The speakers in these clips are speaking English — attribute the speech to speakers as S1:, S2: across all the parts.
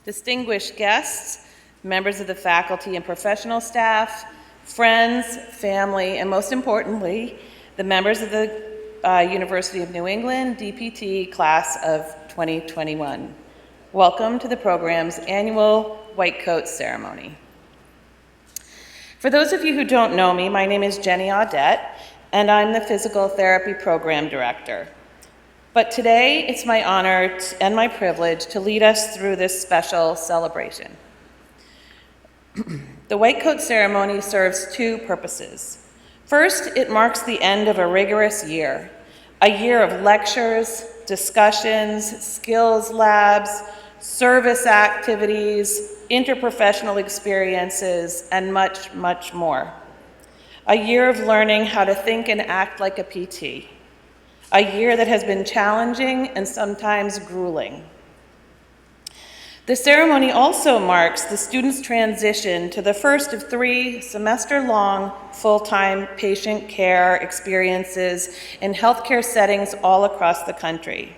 S1: distinguished guests, members of the faculty and professional staff, friends, family, and most importantly, the members of the University of New England DPT class of 2021. Welcome to the program's annual White Coat Ceremony. For those of you who don't know me, my name is Jenny Audette, and I'm the Physical Therapy Program Director. But today, it's my honor and my privilege to lead us through this special celebration. The White Coat Ceremony serves two purposes. First, it marks the end of a rigorous year, a year of lectures, discussions, skills labs, service activities, interprofessional experiences, and much, much more. A year of learning how to think and act like a PT. A year that has been challenging and sometimes grueling. The ceremony also marks the students' transition to the first of 3 semester-long full-time patient care experiences in healthcare settings all across the country.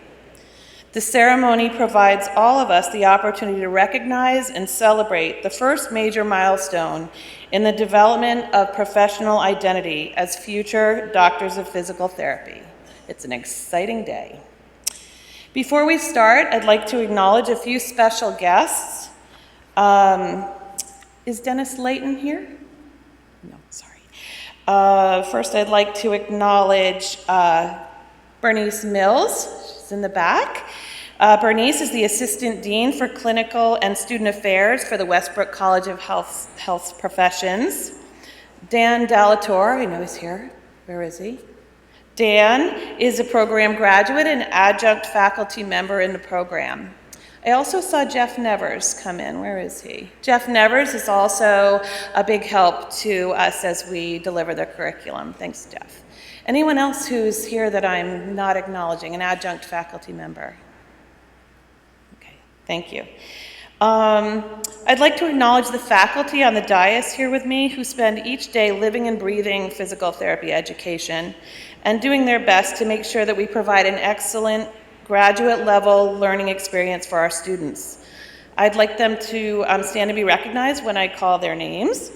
S1: The ceremony provides all of us the opportunity to recognize and celebrate the first major milestone in the development of professional identity as future doctors of physical therapy. It's an exciting day. Before we start, I'd like to acknowledge a few special guests. Is Dennis Layton here? No, sorry. First, I'd like to acknowledge Bernice Mills. She's in the back. Bernice is the Assistant Dean for Clinical and Student Affairs for the Westbrook College of Health Professions. Dan Dallator, I know he's here. Where is he? Dan is a program graduate and adjunct faculty member in the program. I also saw Jeff Nevers come in. Where is he? Jeff Nevers is also a big help to us as we deliver the curriculum. Thanks, Jeff. Anyone else who's here that I'm not acknowledging, an adjunct faculty member? Okay, thank you. I'd like to acknowledge the faculty on the dais here with me who spend each day living and breathing physical therapy education and doing their best to make sure that we provide an excellent graduate level learning experience for our students. I'd like them to stand to be recognized when I call their names.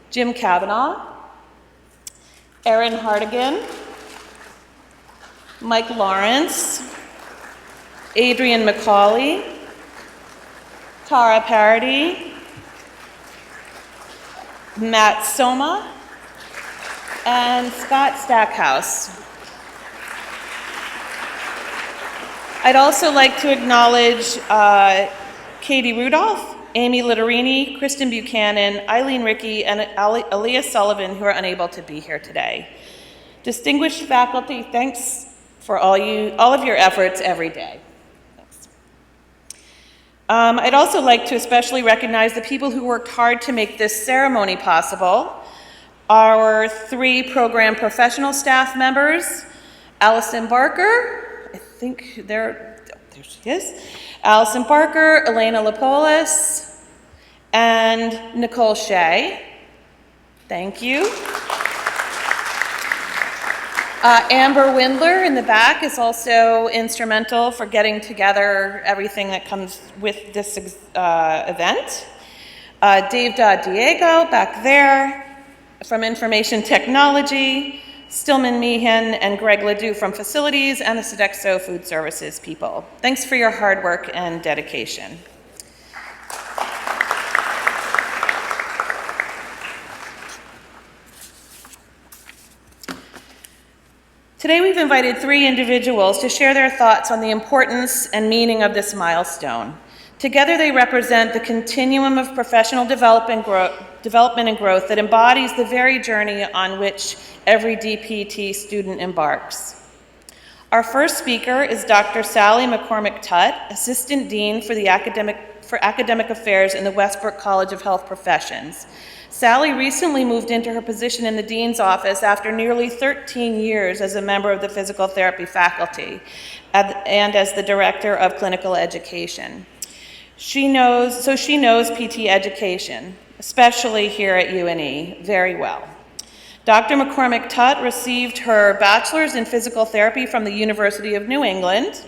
S1: Jim Kavanaugh, Erin Hartigan, Mike Lawrence, Adrian McCauley, Tara Parody, Matt Soma, and Scott Stackhouse. I'd also like to acknowledge Katie Rudolph, Amy Litterini, Kristen Buchanan, Eileen Rickey, and Aaliyah Sullivan, who are unable to be here today. Distinguished faculty, thanks for all of your efforts every day. Thanks. I'd also like to especially recognize the people who worked hard to make this ceremony possible. Our 3 program professional staff members, Allison Barker, I think there she is, Allison Barker, Elena Lapolis, and Nicole Shea. Thank you. Amber Windler in the back is also instrumental for getting together everything that comes with this event. Dave Diego back there from Information Technology, Stillman Meehan, and Greg Ledoux from Facilities, and the Sodexo Food Services people. Thanks for your hard work and dedication. Today we've invited 3 individuals to share their thoughts on the importance and meaning of this milestone. Together they represent the continuum of professional development and growth that embodies the very journey on which every DPT student embarks. Our first speaker is Dr. Sally McCormick-Tutt, Assistant Dean for Academic Affairs in the Westbrook College of Health Professions. Sally recently moved into her position in the Dean's office after nearly 13 years as a member of the physical therapy faculty and as the Director of Clinical Education. She knows PT education, especially here at UNE, very well. Dr. McCormick-Tutt received her bachelor's in physical therapy from the University of New England,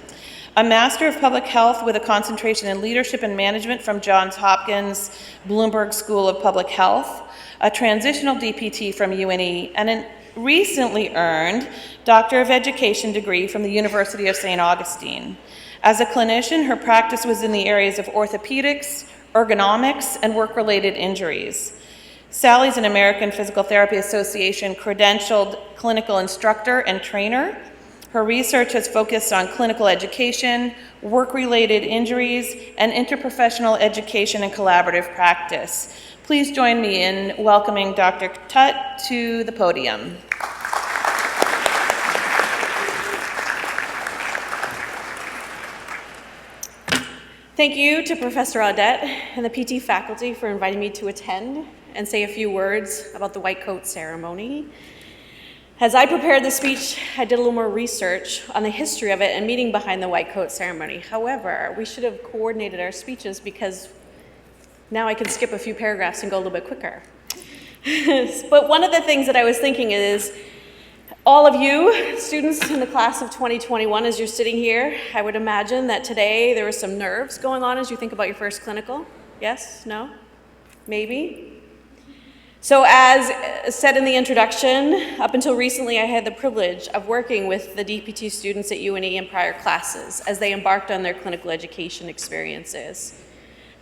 S1: a Master of Public Health with a concentration in Leadership and Management from Johns Hopkins Bloomberg School of Public Health, a transitional DPT from UNE, and a recently earned Doctor of Education degree from the University of St. Augustine. As a clinician, her practice was in the areas of orthopedics, ergonomics, and work-related injuries. Sally's an American Physical Therapy Association credentialed clinical instructor and trainer. Her research has focused on clinical education, work-related injuries, and interprofessional education and collaborative practice. Please join me in welcoming Dr. Tutt to the podium.
S2: Thank you to Professor Audette and the PT faculty for inviting me to attend and say a few words about the white coat ceremony. As I prepared the speech, I did a little more research on the history of it and meaning behind the white coat ceremony. However, we should have coordinated our speeches because now I can skip a few paragraphs and go a little bit quicker. But one of the things that I was thinking is, all of you students in the class of 2021, as you're sitting here, I would imagine that today there were some nerves going on as you think about your first clinical. Yes? No? Maybe? So as said in the introduction, up until recently I had the privilege of working with the DPT students at UNE in prior classes as they embarked on their clinical education experiences.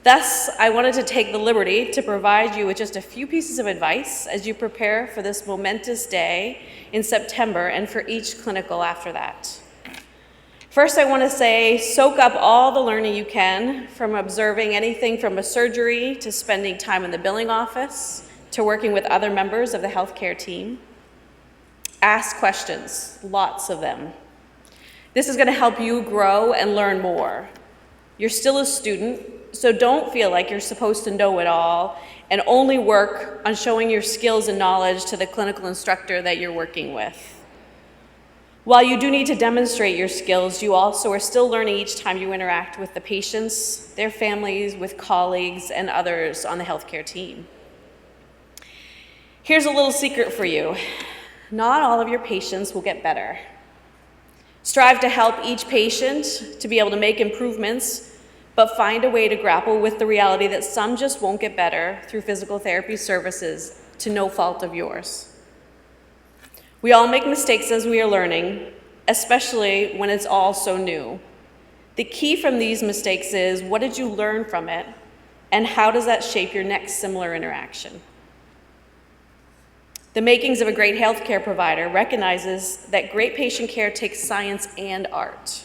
S2: Thus, I wanted to take the liberty to provide you with just a few pieces of advice as you prepare for this momentous day in September and for each clinical after that. First, I want to say, soak up all the learning you can from observing anything from a surgery to spending time in the billing office to working with other members of the healthcare team. Ask questions, lots of them. This is going to help you grow and learn more. You're still a student, so don't feel like you're supposed to know it all and only work on showing your skills and knowledge to the clinical instructor that you're working with. While you do need to demonstrate your skills, you also are still learning each time you interact with the patients, their families, with colleagues, and others on the healthcare team. Here's a little secret for you. Not all of your patients will get better. Strive to help each patient to be able to make improvements, but find a way to grapple with the reality that some just won't get better through physical therapy services to no fault of yours. We all make mistakes as we are learning, especially when it's all so new. The key from these mistakes is, what did you learn from it, and how does that shape your next similar interaction? The makings of a great healthcare provider recognizes that great patient care takes science and art.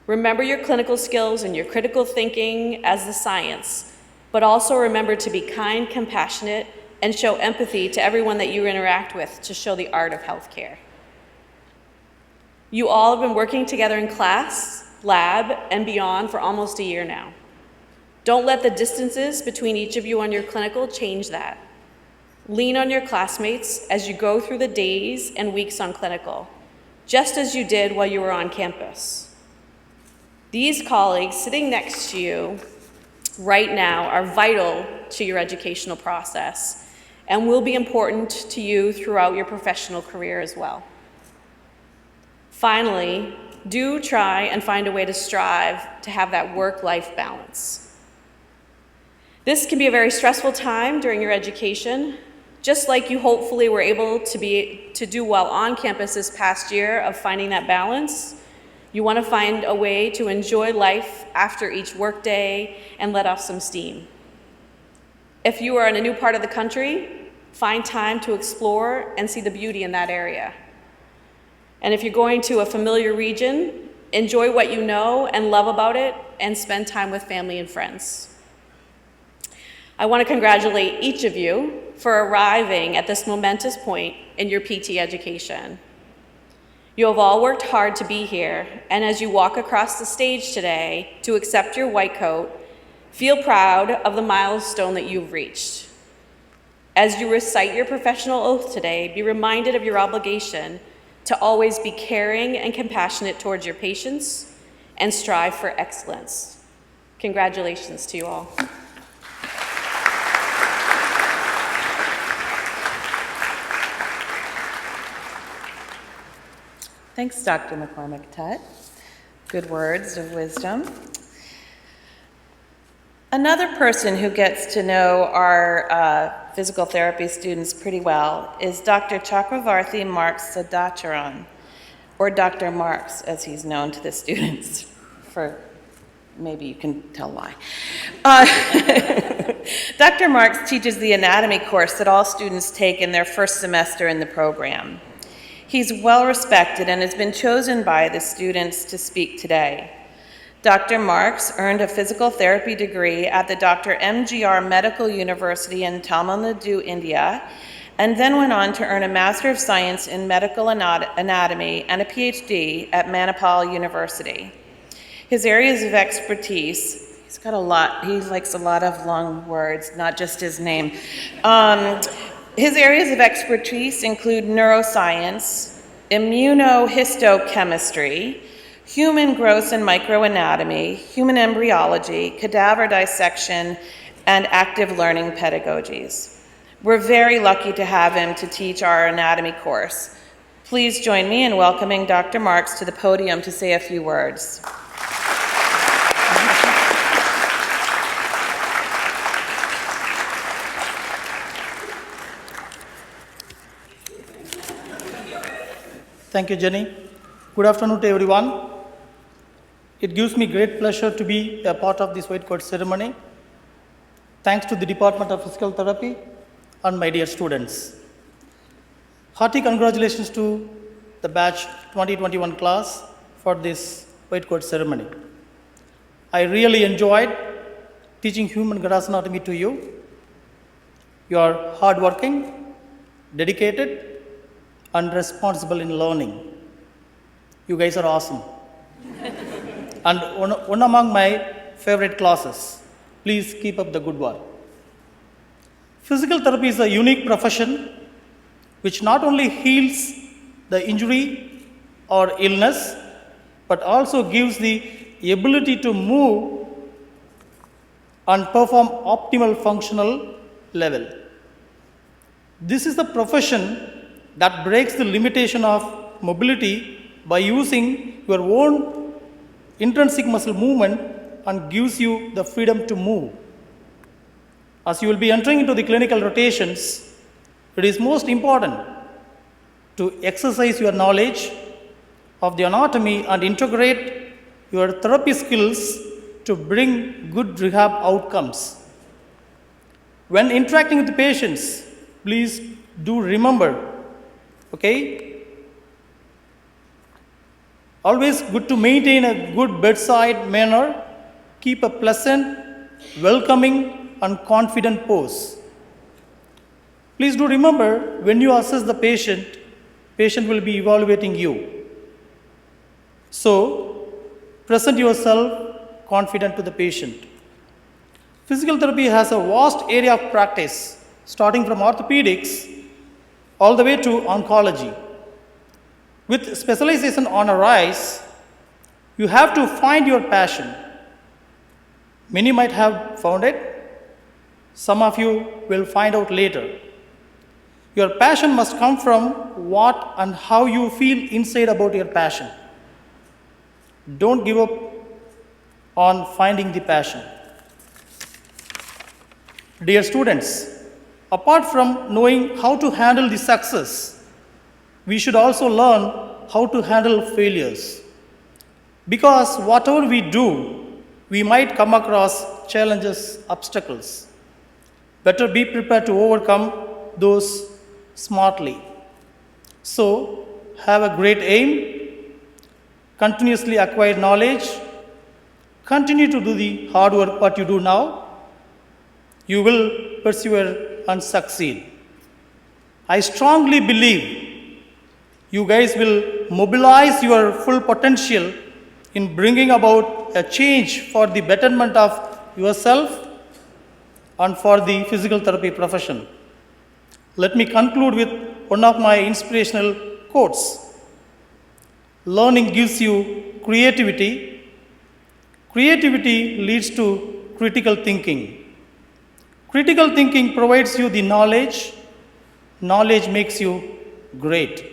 S2: Remember your clinical skills and your critical thinking as the science, but also remember to be kind, compassionate, and show empathy to everyone that you interact with to show the art of healthcare. You all have been working together in class, lab, and beyond for almost a year now. Don't let the distances between each of you on your clinical change that. Lean on your classmates as you go through the days and weeks on clinical, just as you did while you were on campus. These colleagues sitting next to you right now are vital to your educational process and will be important to you throughout your professional career as well. Finally, do try and find a way to strive to have that work-life balance. This can be a very stressful time during your education, just like you hopefully were able to do well on campus this past year of finding that balance. You want to find a way to enjoy life after each workday and let off some steam. If you are in a new part of the country, find time to explore and see the beauty in that area. And if you're going to a familiar region, enjoy what you know and love about it and spend time with family and friends. I want to congratulate each of you for arriving at this momentous point in your PT education. You have all worked hard to be here, and as you walk across the stage today to accept your white coat, feel proud of the milestone that you've reached. As you recite your professional oath today, be reminded of your obligation to always be caring and compassionate towards your patients and strive for excellence. Congratulations to you all.
S1: Thanks, Dr. McCormick-Tutt. good words of wisdom. Another person who gets to know our physical therapy students pretty well is Dr. Chakravarthi Marks Sadacharan, or Dr. Marks, as he's known to the students, for maybe you can tell why. Dr. Marks teaches the anatomy course that all students take in their first semester in the program. He's well respected and has been chosen by the students to speak today. Dr. Marks earned a physical therapy degree at the Dr. MGR Medical University in Tamil Nadu, India, and then went on to earn a Master of Science in Medical Anatomy and a PhD at Manipal University. His areas of expertise, he's got a lot, he likes a lot of long words, not just his name. His areas of expertise include neuroscience, immunohistochemistry, human growth and microanatomy, human embryology, cadaver dissection, and active learning pedagogies. We're very lucky to have him to teach our anatomy course. Please join me in welcoming Dr. Marks to the podium to say a few words.
S3: Thank you, Jenny. Good afternoon to everyone. It gives me great pleasure to be a part of this white coat ceremony. Thanks to the Department of Physical Therapy and my dear students. Hearty congratulations to the batch 2021 class for this white coat ceremony. I really enjoyed teaching human gross anatomy to you. You are hardworking, dedicated, and responsible in learning. You guys are awesome. And one among my favorite classes. Please keep up the good work. Physical therapy is a unique profession which not only heals the injury or illness, but also gives the ability to move and perform optimal functional level. This is the profession that breaks the limitation of mobility by using your own intrinsic muscle movement and gives you the freedom to move. As you will be entering into the clinical rotations, it is most important to exercise your knowledge of the anatomy and integrate your therapy skills to bring good rehab outcomes. When interacting with the patients, please do remember, okay? Always good to maintain a good bedside manner, keep a pleasant, welcoming, and confident pose. Please do remember, when you assess the patient will be evaluating you. So, present yourself confident to the patient. Physical therapy has a vast area of practice, starting from orthopedics all the way to oncology. With specialization on a rise, you have to find your passion. Many might have found it. Some of you will find out later. Your passion must come from what and how you feel inside about your passion. Don't give up on finding the passion. Dear students, apart from knowing how to handle the success, we should also learn how to handle failures. Because whatever we do, we might come across challenges, obstacles. Better be prepared to overcome those smartly. So, have a great aim, continuously acquire knowledge, continue to do the hard work what you do now. You will persevere and succeed. I strongly believe you guys will mobilize your full potential in bringing about a change for the betterment of yourself and for the physical therapy profession. Let me conclude with one of my inspirational quotes. Learning gives you creativity. Creativity leads to critical thinking. Critical thinking provides you the knowledge. Knowledge makes you great.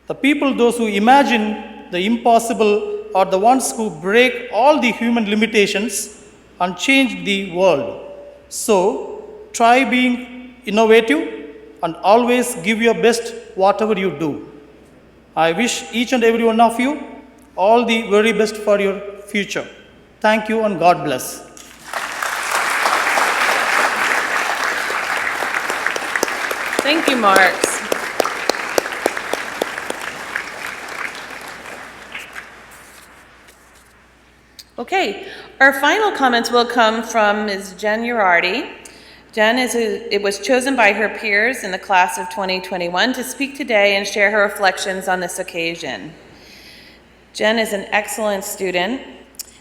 S3: The people, those who imagine the impossible are the ones who break all the human limitations and change the world. So, try being innovative and always give your best whatever you do. I wish each and every one of you all the very best for your future. Thank you and God bless.
S1: Thank you, Marks. Okay, our final comments will come from Ms. Jen Urardi. Jen was chosen by her peers in the class of 2021 to speak today and share her reflections on this occasion. Jen is an excellent student,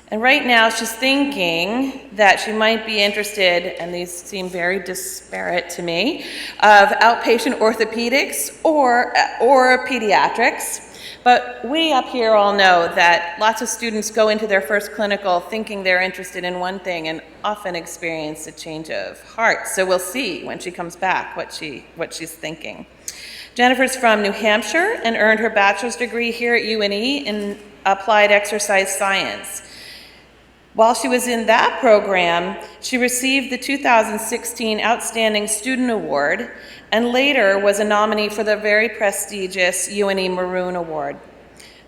S1: and right now she's thinking that she might be interested, and these seem very disparate to me, of outpatient orthopedics or pediatrics. But we up here all know that lots of students go into their first clinical thinking they're interested in one thing and often experience a change of heart. So we'll see when she comes back what she's thinking. Jennifer's from New Hampshire and earned her bachelor's degree here at UNE in applied exercise science. While she was in that program, she received the 2016 Outstanding Student Award and later was a nominee for the very prestigious UNE Maroon Award.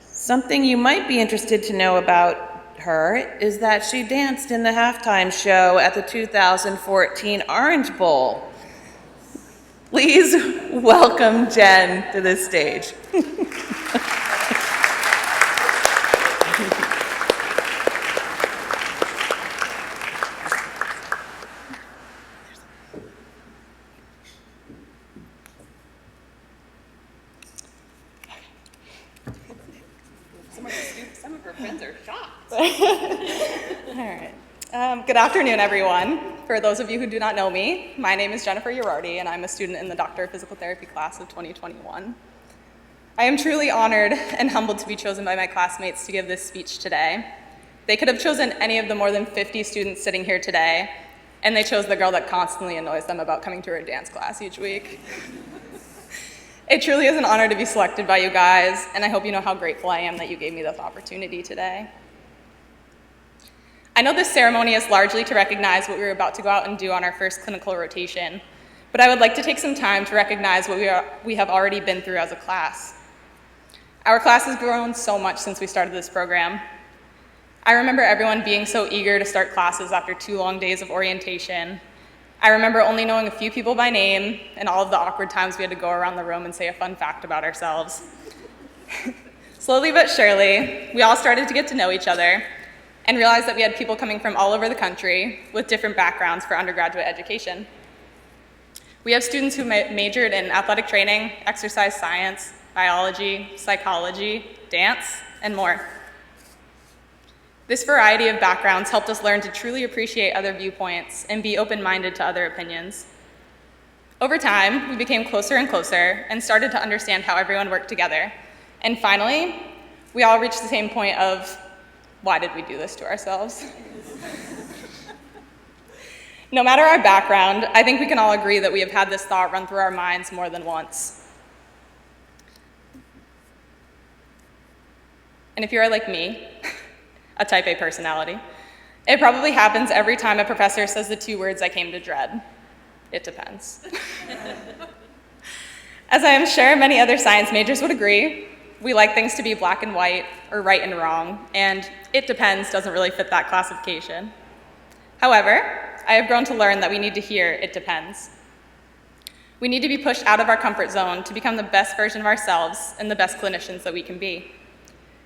S1: Something you might be interested to know about her is that she danced in the halftime show at the 2014 Orange Bowl. Please welcome Jen to the stage. Some of her friends are shocked.
S4: All right. Good afternoon, everyone. For those of you who do not know me, my name is Jennifer Urardi, and I'm a student in the Doctor of Physical Therapy class of 2021. I am truly honored and humbled to be chosen by my classmates to give this speech today. They could have chosen any of the more than 50 students sitting here today, and they chose the girl that constantly annoys them about coming to her dance class each week. It truly is an honor to be selected by you guys, and I hope you know how grateful I am that you gave me this opportunity today. I know this ceremony is largely to recognize what we're about to go out and do on our first clinical rotation, but I would like to take some time to recognize what we have already been through as a class. Our class has grown so much since we started this program. I remember everyone being so eager to start classes after 2 long days of orientation. I remember only knowing a few people by name and all of the awkward times we had to go around the room and say a fun fact about ourselves. Slowly but surely, we all started to get to know each other and realized that we had people coming from all over the country with different backgrounds for undergraduate education. We have students who majored in athletic training, exercise science, biology, psychology, dance, and more. This variety of backgrounds helped us learn to truly appreciate other viewpoints and be open-minded to other opinions. Over time, we became closer and closer and started to understand how everyone worked together. And finally, we all reached the same point of, why did we do this to ourselves? No matter our background, I think we can all agree that we have had this thought run through our minds more than once. And if you are like me, a type A personality, it probably happens every time a professor says the 2 words I came to dread. It depends. As I am sure many other science majors would agree, we like things to be black and white or right and wrong, and it depends doesn't really fit that classification. However, I have grown to learn that we need to hear it depends. We need to be pushed out of our comfort zone to become the best version of ourselves and the best clinicians that we can be.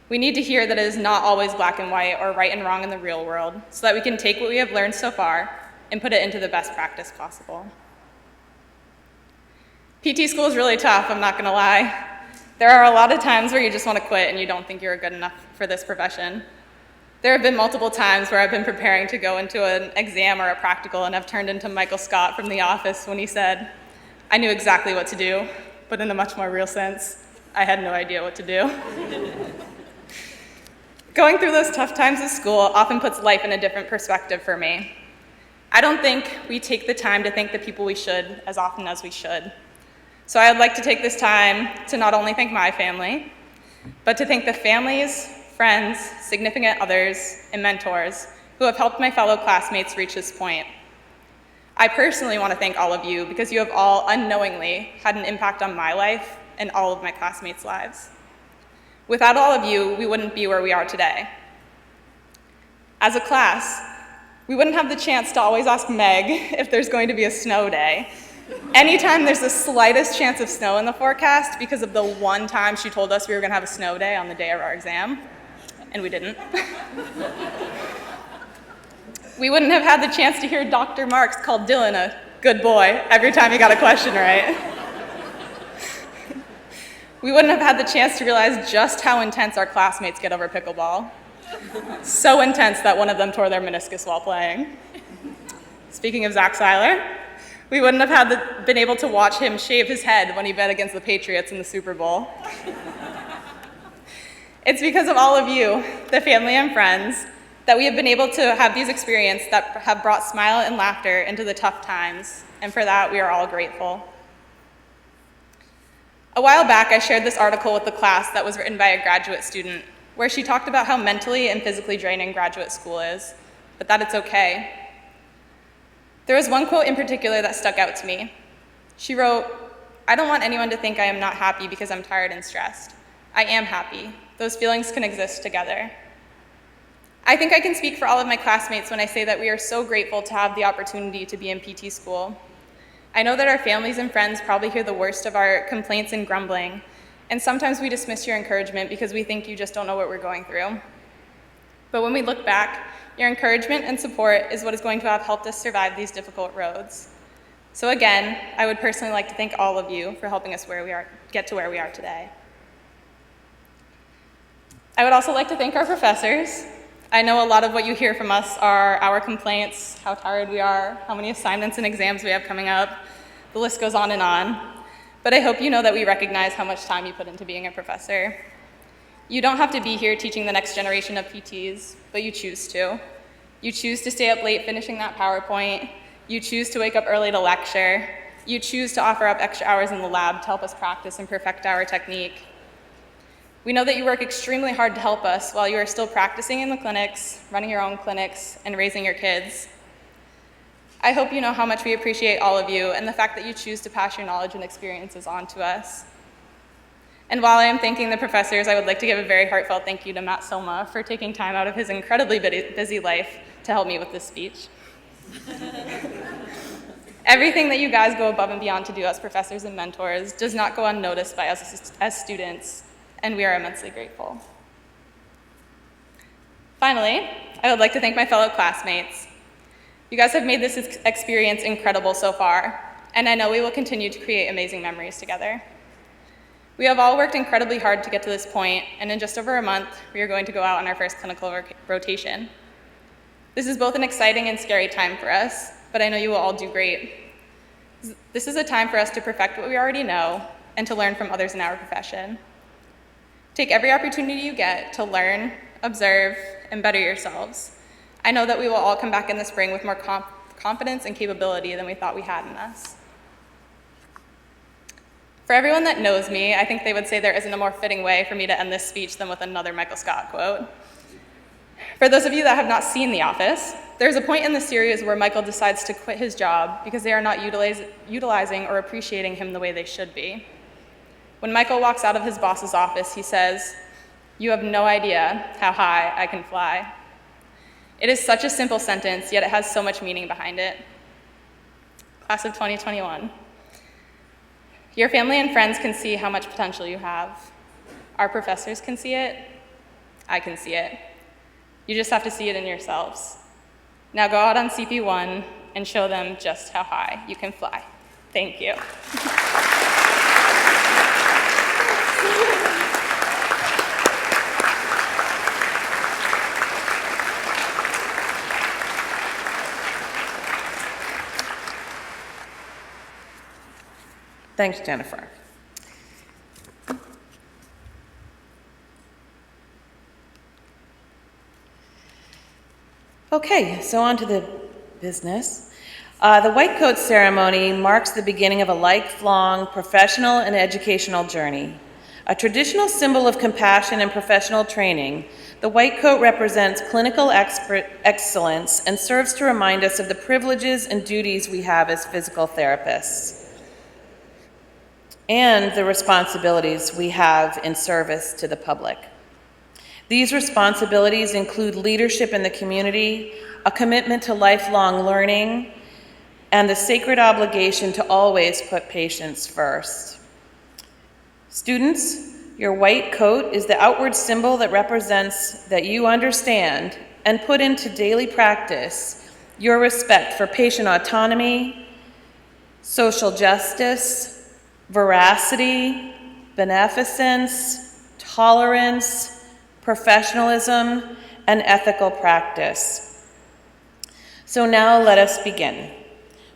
S4: We need to hear that it is not always black and white or right and wrong in the real world, so that we can take what we have learned so far and put it into the best practice possible. PT school is really tough, I'm not gonna lie. There are a lot of times where you just want to quit and you don't think you're good enough for this profession. There have been multiple times where I've been preparing to go into an exam or a practical and have turned into Michael Scott from The Office when he said, I knew exactly what to do, but in a much more real sense, I had no idea what to do. Going through those tough times at school often puts life in a different perspective for me. I don't think we take the time to thank the people we should as often as we should. So I'd like to take this time to not only thank my family, but to thank the families, friends, significant others, and mentors who have helped my fellow classmates reach this point. I personally want to thank all of you because you have all unknowingly had an impact on my life and all of my classmates' lives. Without all of you, we wouldn't be where we are today. As a class, we wouldn't have the chance to always ask Meg if there's going to be a snow day. Anytime there's the slightest chance of snow in the forecast because of the one time she told us we were going to have a snow day on the day of our exam, and we didn't. We wouldn't have had the chance to hear Dr. Marks call Dylan a good boy every time he got a question right. We wouldn't have had the chance to realize just how intense our classmates get over pickleball. So intense that one of them tore their meniscus while playing. Speaking of Zach Seiler, we wouldn't have been able to watch him shave his head when he bet against the Patriots in the Super Bowl. It's because of all of you, the family and friends, that we have been able to have these experiences that have brought smile and laughter into the tough times, and for that we are all grateful. A while back, I shared this article with the class that was written by a graduate student, where she talked about how mentally and physically draining graduate school is, but that it's okay. There was one quote in particular that stuck out to me. She wrote, "I don't want anyone to think I am not happy because I'm tired and stressed. I am happy. Those feelings can exist together." I think I can speak for all of my classmates when I say that we are so grateful to have the opportunity to be in PT school. I know that our families and friends probably hear the worst of our complaints and grumbling, and sometimes we dismiss your encouragement because we think you just don't know what we're going through. But when we look back, your encouragement and support is what is going to have helped us survive these difficult roads. So again, I would personally like to thank all of you for helping us get to where we are today. I would also like to thank our professors. I know a lot of what you hear from us are our complaints, how tired we are, how many assignments and exams we have coming up. The list goes on and on. But I hope you know that we recognize how much time you put into being a professor. You don't have to be here teaching the next generation of PTs, but you choose to. You choose to stay up late finishing that PowerPoint. You choose to wake up early to lecture. You choose to offer up extra hours in the lab to help us practice and perfect our technique. We know that you work extremely hard to help us while you are still practicing in the clinics, running your own clinics, and raising your kids. I hope you know how much we appreciate all of you and the fact that you choose to pass your knowledge and experiences on to us. And while I am thanking the professors, I would like to give a very heartfelt thank you to Matt Soma for taking time out of his incredibly busy life to help me with this speech. Everything that you guys go above and beyond to do as professors and mentors does not go unnoticed by us as students, and we are immensely grateful. Finally, I would like to thank my fellow classmates. You guys have made this experience incredible so far, and I know we will continue to create amazing memories together. We have all worked incredibly hard to get to this point, and in just over a month, we are going to go out on our first clinical rotation. This is both an exciting and scary time for us, but I know you will all do great. This is a time for us to perfect what we already know and to learn from others in our profession. Take every opportunity you get to learn, observe, and better yourselves. I know that we will all come back in the spring with more confidence and capability than we thought we had in us. For everyone that knows me, I think they would say there isn't a more fitting way for me to end this speech than with another Michael Scott quote. For those of you that have not seen The Office, there's a point in the series where Michael decides to quit his job because they are not utilizing or appreciating him the way they should be. When Michael walks out of his boss's office, he says, "You have no idea how high I can fly." It is such a simple sentence, yet it has so much meaning behind it. Class of 2021. Your family and friends can see how much potential you have. Our professors can see it. I can see it. You just have to see it in yourselves. Now go out on CP1 and show them just how high you can fly. Thank you.
S1: Thanks, Jennifer. Okay, so on to the business. The White Coat ceremony marks the beginning of a lifelong professional and educational journey, A traditional symbol of compassion and professional training, the white coat represents clinical excellence and serves to remind us of the privileges and duties we have as physical therapists and the responsibilities we have in service to the public. These responsibilities include leadership in the community, a commitment to lifelong learning, and the sacred obligation to always put patients first. Students, your white coat is the outward symbol that represents that you understand and put into daily practice your respect for patient autonomy, social justice, veracity, beneficence, tolerance, professionalism, and ethical practice. So now let us begin.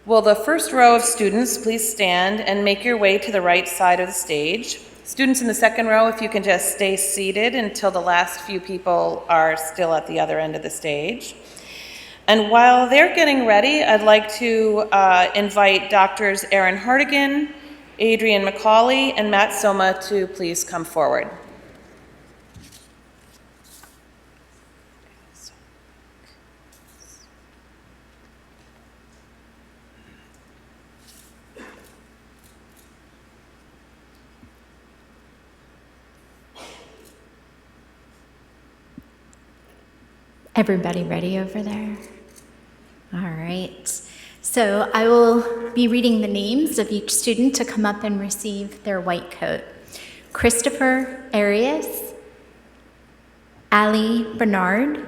S1: Will the first row of students please stand and make your way to the right side of the stage? Students in the second row, if you can just stay seated until the last few people are still at the other end of the stage. And while they're getting ready, I'd like to invite Doctors Erin Hartigan, Adrian McCauley, and Matt Soma to please come forward.
S5: Everybody ready over there? All right. So I will be reading the names of each student to come up and receive their white coat. Christopher Arias, Ali Bernard,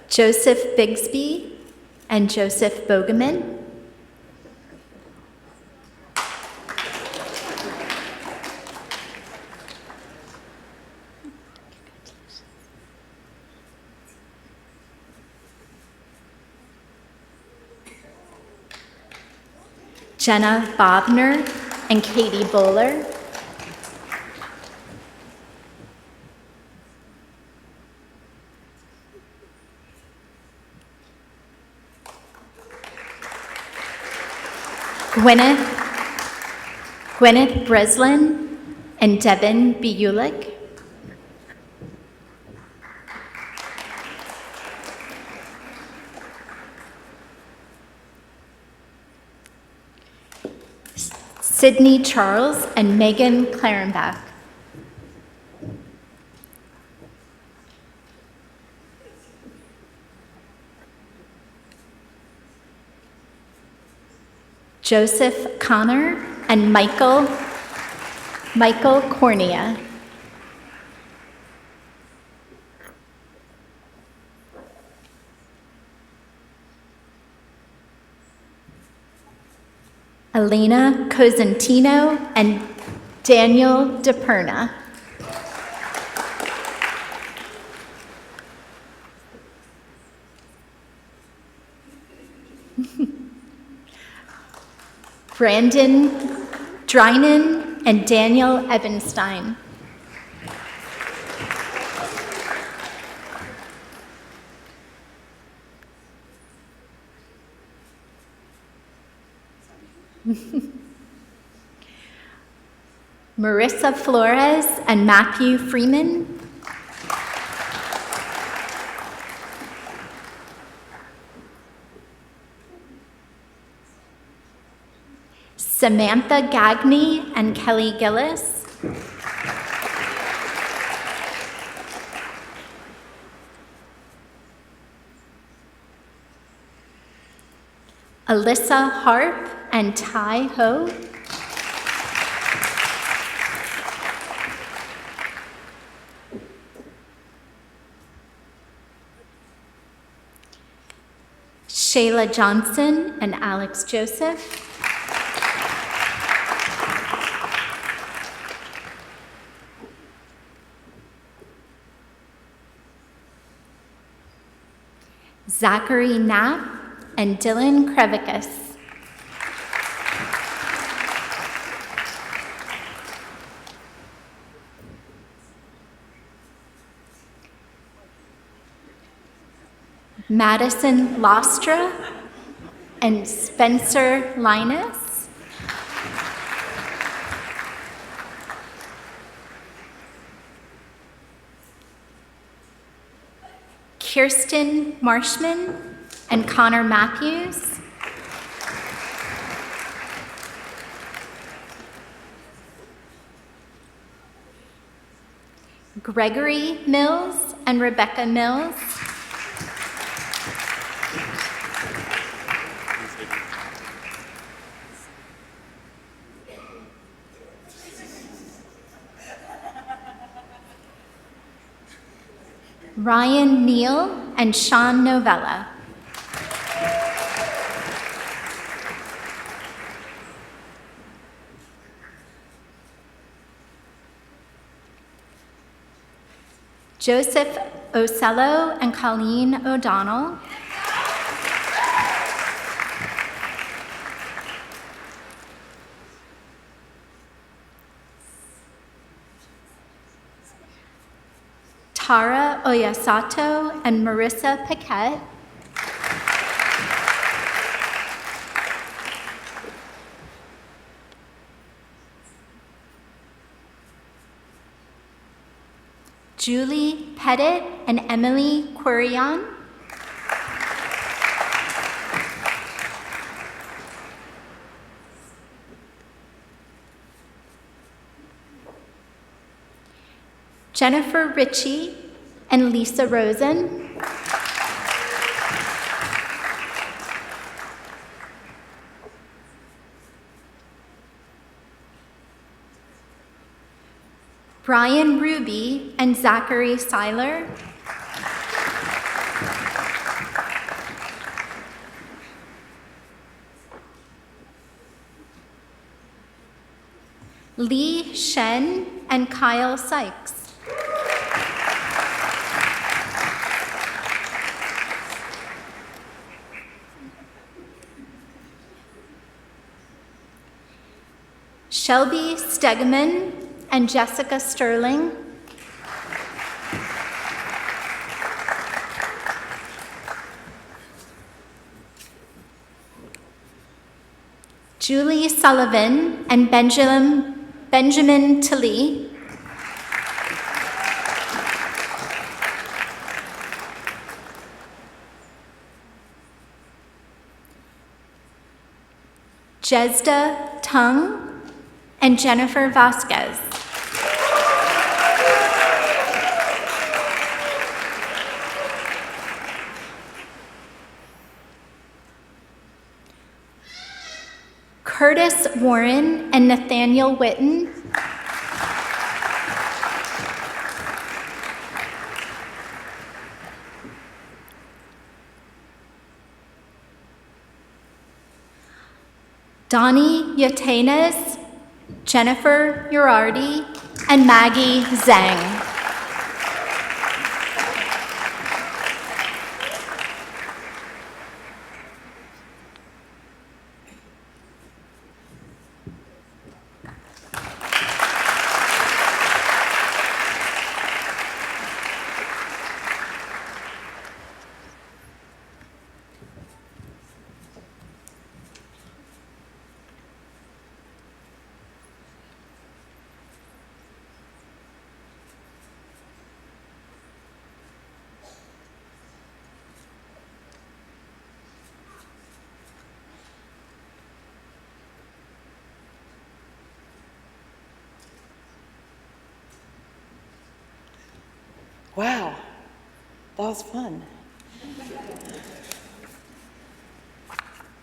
S5: Joseph Bigsby and Joseph Bogeman, Jenna Bobner and Katie Bowler, Gwyneth Breslin and Devin Biulik, Sydney Charles and Megan Clarenbach, Joseph Connor and Michael Cornea, Elena Cosentino and Daniel DePerna, Brandon Drynan and Daniel Evenstein, Marissa Flores and Matthew Freeman, Samantha Gagney and Kelly Gillis, Alyssa Harp and Tai Ho, Shayla Johnson and Alex Joseph, Zachary Knapp and Dylan Krevicus, Madison Lostra and Spencer Linus. Kirsten Marshman and Connor Matthews. Gregory Mills and Rebecca Mills. Ryan Neal and Sean Novella. Joseph Ocello and Colleen O'Donnell. Tara Oyasato and Marissa Paquette. Julie Pettit and Emily Quirion. Jennifer Ritchie and Lisa Rosen. Brian Ruby and Zachary Seiler. Lee Shen and Kyle Sykes. Shelby Stegman and Jessica Sterling. Julie Sullivan and Benjamin Tilly. Jesda Tung and Jennifer Vasquez. Curtis Warren and Nathaniel Witten. Donnie Yatenes, Jennifer Urardi, and Maggie Zhang.
S1: Wow, that was fun.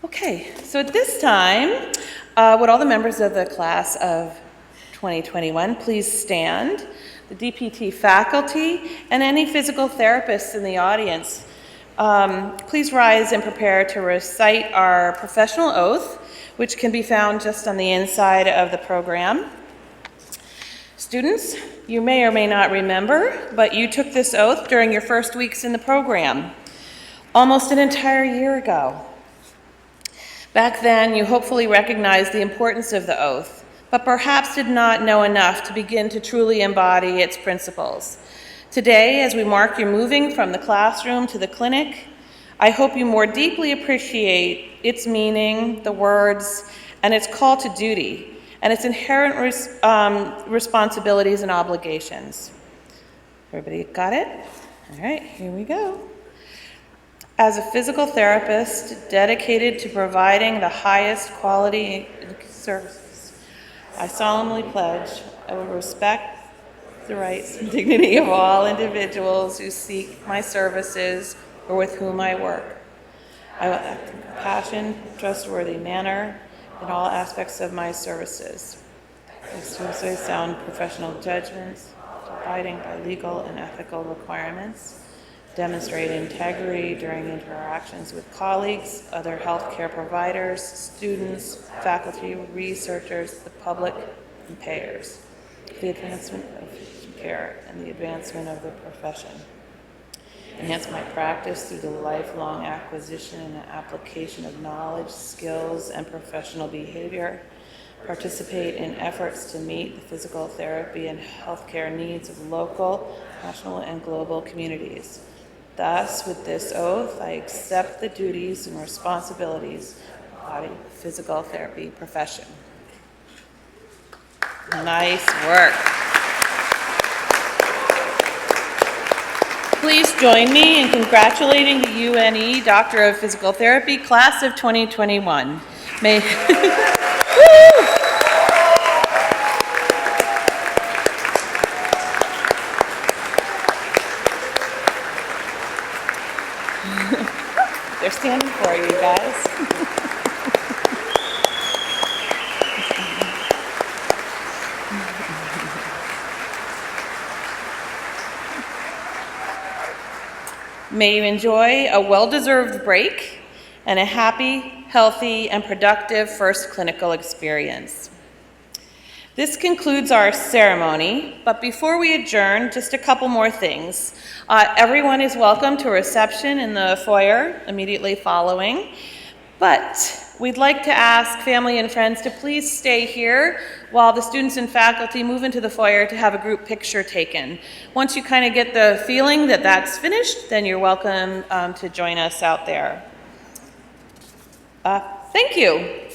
S1: Okay, so at this time, would all the members of the class of 2021 please stand? The DPT faculty and any physical therapists in the audience, please rise and prepare to recite our professional oath, which can be found just on the inside of the program. Students, you may or may not remember, but you took this oath during your first weeks in the program, almost an entire year ago. Back then, you hopefully recognized the importance of the oath, but perhaps did not know enough to begin to truly embody its principles. Today, as we mark your moving from the classroom to the clinic, I hope you more deeply appreciate its meaning, the words, and its call to duty, and its inherent responsibilities and obligations. Everybody got it? All right, here we go. As a physical therapist dedicated to providing the highest quality services, I solemnly pledge I will respect the rights and dignity of all individuals who seek my services or with whom I work. I will act in compassion, trustworthy manner in all aspects of my services. Exercise sound professional judgments, abiding by legal and ethical requirements, demonstrate integrity during interactions with colleagues, other healthcare providers, students, faculty, researchers, the public, and payers, for the advancement of patient care and the advancement of the profession. Enhance my practice through the lifelong acquisition and application of knowledge, skills, and professional behavior. Participate in efforts to meet the physical therapy and healthcare needs of local, national, and global communities. Thus, with this oath, I accept the duties and responsibilities of the physical therapy profession. Nice work. Please join me in congratulating the UNE Doctor of Physical Therapy class of 2021. May They're standing for you guys. May you enjoy a well-deserved break and a happy, healthy, and productive first clinical experience. This concludes our ceremony, but before we adjourn, just a couple more things. Everyone is welcome to a reception in the foyer immediately following, but we'd like to ask family and friends to please stay here while the students and faculty move into the foyer to have a group picture taken. Once you kind of get the feeling that that's finished, then you're welcome to join us out there. Thank you.